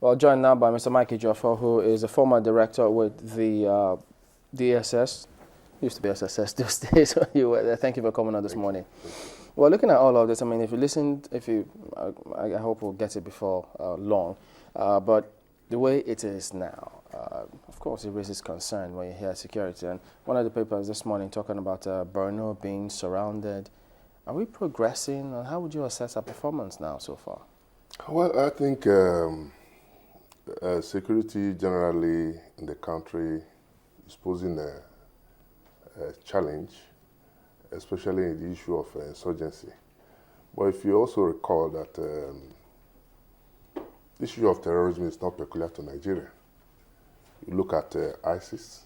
Well, joined now by Mr. Mike Ejiofor, who is a former director with the DSS. Used to be SSS those days. So you were there. Thank you for coming on this morning. Well, looking at all of this, I mean, if you listened, I hope we'll get it before long. But the way it is now, of course, it raises concern when you hear security. And one of the papers this morning talking about Borno being surrounded. Are we progressing? And how would you assess our performance now so far? Well, I think security generally in the country is posing a challenge, especially in the issue of insurgency. But if you also recall that the issue of terrorism is not peculiar to Nigeria. You look at ISIS,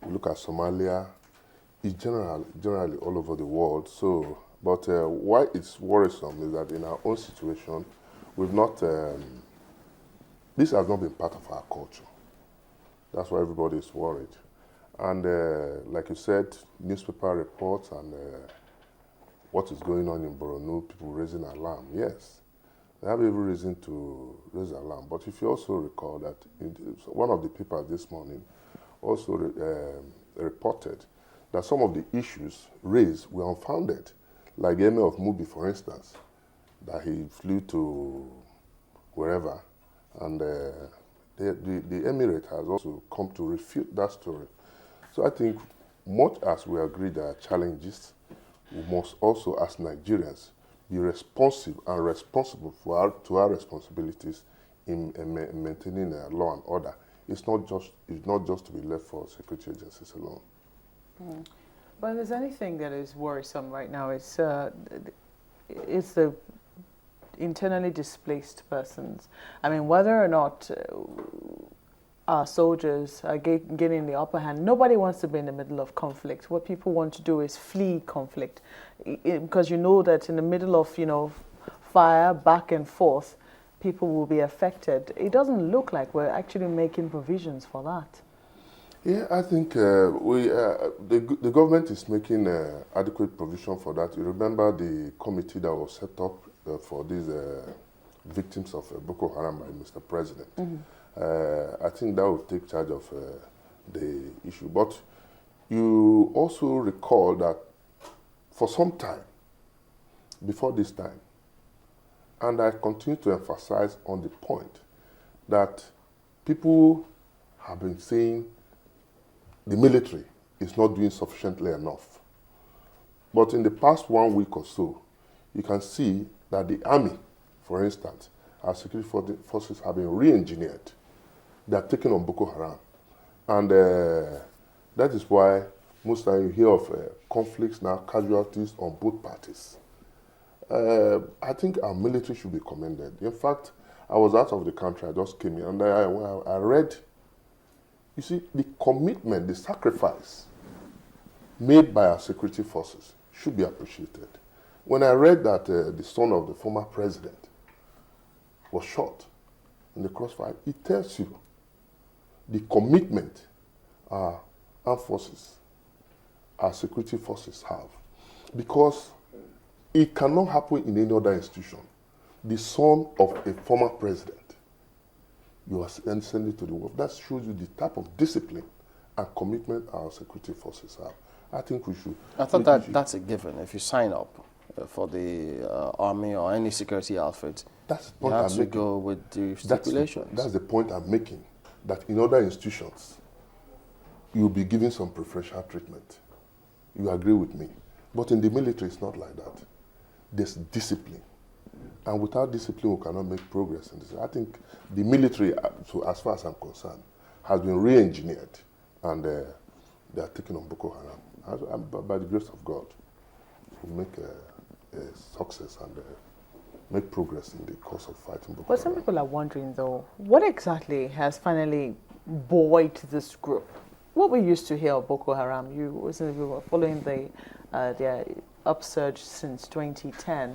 you look at Somalia, it's generally all over the world. So, but why it's worrisome is that in our own situation, we've not, this has not been part of our culture. That's why everybody is worried. And like you said, newspaper reports and what is going on in Borno, people raising alarm. Yes, they have every reason to raise alarm. But if you also recall that one of the papers this morning also reported that some of the issues raised were unfounded, like the Emir of Mubi, for instance, that he flew to wherever, and the emirate has also come to refute that story. So I think much as we agree there are challenges, we must also, as Nigerians, be responsive and responsible to our responsibilities in maintaining law and order. It's not just to be left for security agencies alone. But if there's anything that is worrisome right now, it's the internally displaced persons. I mean, whether or not our soldiers are getting the upper hand, nobody wants to be in the middle of conflict. What people want to do is flee conflict, because you know that in the middle of, fire back and forth, people will be affected. It doesn't look like we're actually making provisions for that. Yeah, I think the government is making adequate provision for that. You remember the committee that was set up for these victims of Boko Haram by Mr. President. Mm-hmm. I think that will take charge of the issue. But you also recall that for some time, before this time, and I continue to emphasize on the point that people have been saying the military is not doing sufficiently enough. But in the past 1 week or so, you can see that the army, for instance, our security forces have been re-engineered. They are taking on Boko Haram. And that is why most times you hear of conflicts now, casualties on both parties. I think our military should be commended. In fact, I was out of the country, I just came in, and I read, you see, the commitment, the sacrifice made by our security forces should be appreciated. When I read that the son of the former president was shot in the crossfire, it tells you the commitment our armed forces, our security forces have. Because it cannot happen in any other institution. The son of a former president, you are sending to the war. That shows you the type of discipline and commitment our security forces have. I think we should. I thought that's a given. If you sign up for the army or any security outfit, that's the point you have to go with the stipulations. That's the point I'm making. That in other institutions, you'll be given some preferential treatment. You agree with me. But in the military, it's not like that. There's discipline. And without discipline, we cannot make progress in this. I think the military, so as far as I'm concerned, has been re-engineered. And they are taking on Boko Haram. And by the grace of God, we'll make a success and make progress in the course of fighting Boko Haram. But some people are wondering, though, what exactly has finally buoyed this group? What we used to hear of Boko Haram, we were following their upsurge since 2010,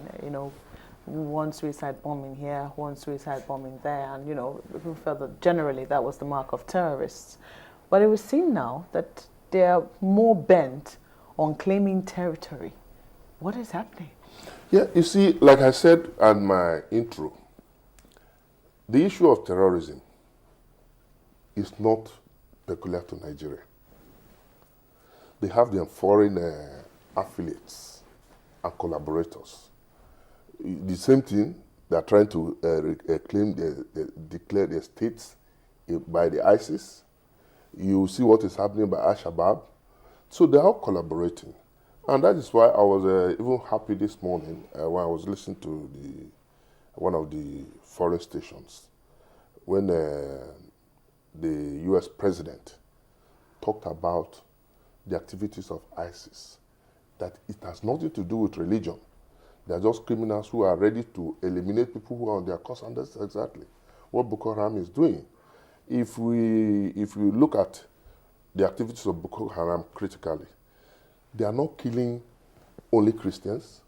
one suicide bombing here, one suicide bombing there, and, people felt that generally that was the mark of terrorists. But it would seem now that they are more bent on claiming territory. What is happening? Yeah, you see, like I said at my intro, The issue of terrorism is not peculiar to Nigeria. They have their foreign affiliates and collaborators. The same thing, they are trying to declare their states by the ISIS. You see what is happening by Al-Shabaab. So they are collaborating. And that is why I was even happy this morning when I was listening to one of the foreign stations when the US president talked about the activities of ISIS, that it has nothing to do with religion. They are just criminals who are ready to eliminate people who are on their cause, and that's exactly what Boko Haram is doing. If we look at the activities of Boko Haram critically, they are not killing only Christians,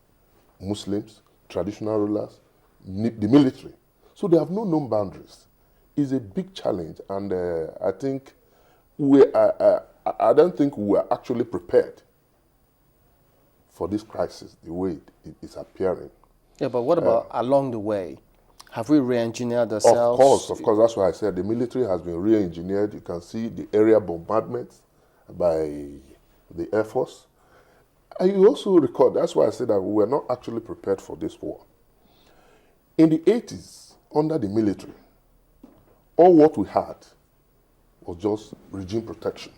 Muslims, traditional rulers, the military. So they have no known boundaries. It's a big challenge, and I think I don't think we are actually prepared for this crisis the way it is appearing. Yeah, but what about along the way? Have we re-engineered ourselves? Of course, that's why I said the military has been re-engineered. You can see the area bombardments by the Air Force. And you also recall, that's why I said that we were not actually prepared for this war. In the 80s, under the military, all what we had was just regime protection.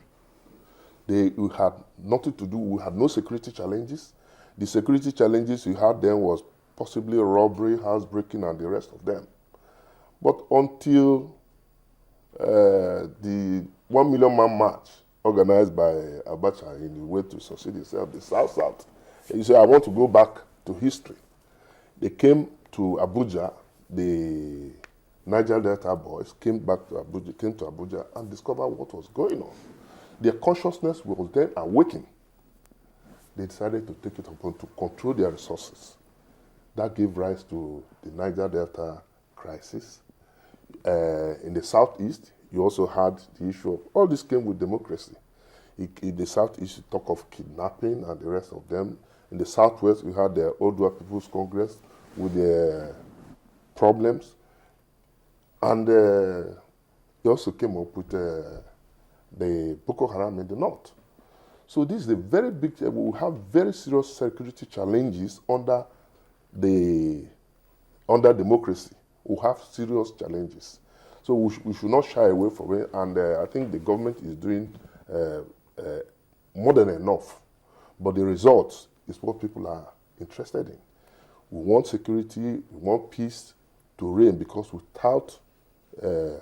We had nothing to do, we had no security challenges. The security challenges we had then was possibly robbery, housebreaking, and the rest of them. But until the 1 million man march organized by Abacha in the way to succeed himself, the South-South, he said, I want to go back to history. They came to Abuja, the Niger Delta boys came to Abuja and discovered what was going on. Their consciousness was then awakened. They decided to take it upon to control their resources. That gave rise to the Niger Delta crisis. In the Southeast, you also had the issue of, all this came with democracy. In the Southeast, you talk of kidnapping and the rest of them. In the Southwest, we had the Odua People's Congress with their problems. And they also came up with the Boko Haram in the North. So this is a very big, we have very serious security challenges under democracy. We have serious challenges. So we should not shy away from it, and I think the government is doing more than enough. But the results is what people are interested in. We want security, we want peace to reign, because without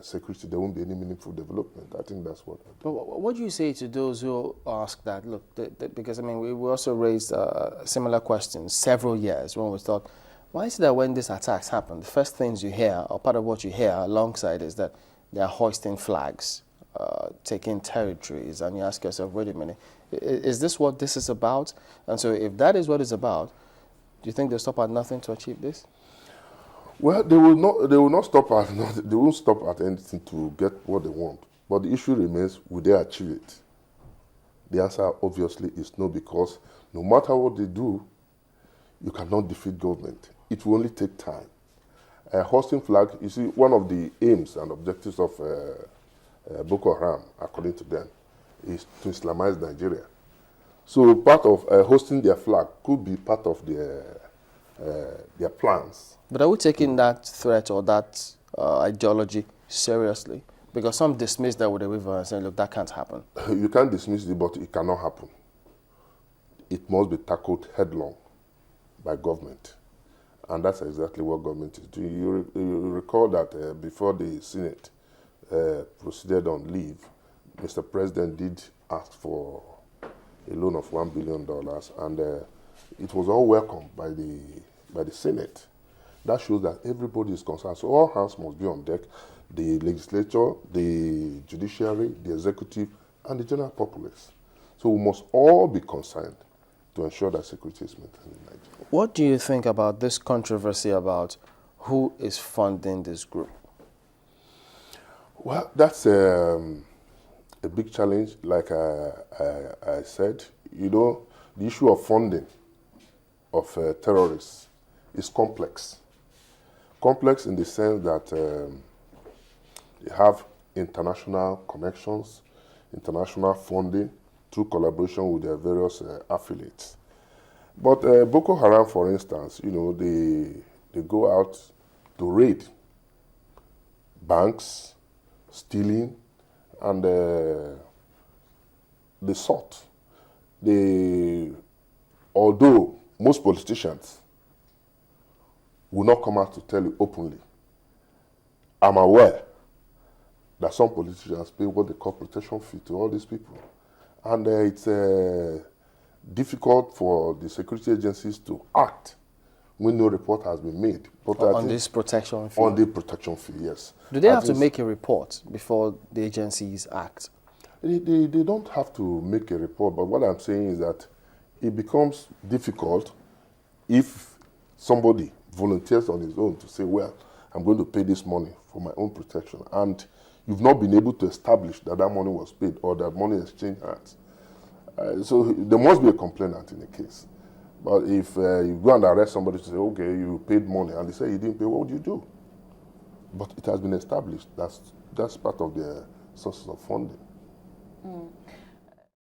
security, there won't be any meaningful development. I think that's what. But what do you say to those who ask that? Look, because I mean, we also raised similar questions several years when we thought, why is it that when these attacks happen, the first things you hear, or part of what you hear alongside, is that they are hoisting flags, taking territories, and you ask yourself, wait a minute, is this what this is about? And so if that is what it's about, do you think they'll stop at nothing to achieve this? Well, they will not. They will not stop at nothing. They won't stop at anything to get what they want. But the issue remains: will they achieve it? The answer obviously is no, because no matter what they do, you cannot defeat government. It will only take time. Hoisting flag, you see, one of the aims and objectives of Boko Haram, according to them, is to Islamize Nigeria. So part of hosting their flag could be part of their plans. But are we taking that threat or that ideology seriously? Because some dismiss that with a waiver and say, look, that can't happen. You can't dismiss it, but it cannot happen. It must be tackled headlong by government. And that's exactly what government is doing. You recall that before the Senate proceeded on leave, Mr. President did ask for a loan of $1 billion, and it was all welcomed by the Senate. That shows that everybody is concerned. So all hands must be on deck: the legislature, the judiciary, the executive, and the general populace. So we must all be concerned to ensure that security is maintained in Nigeria. What do you think about this controversy about who is funding this group? Well, that's a big challenge. Like I said, you know, the issue of funding of terrorists is complex. Complex in the sense that have international connections, international funding through collaboration with their various affiliates. But Boko Haram, for instance, you know, they go out to raid banks, stealing, and they sought. Although most politicians will not come out to tell you openly, I'm aware that some politicians pay what they call protection fee to all these people. And it's difficult for the security agencies to act when no report has been made. But on this protection fee? On the protection fee, yes. Do they have to make a report before the agencies act? They don't have to make a report, but what I'm saying is that it becomes difficult if somebody volunteers on his own to say, well, I'm going to pay this money for my own protection, and you've not been able to establish that that money was paid or that money exchanged hands. So there must be a complainant in the case. But if you go and arrest somebody to say, okay, you paid money, and they say you didn't pay, what would you do? But it has been established. That's part of the sources of funding. Mm.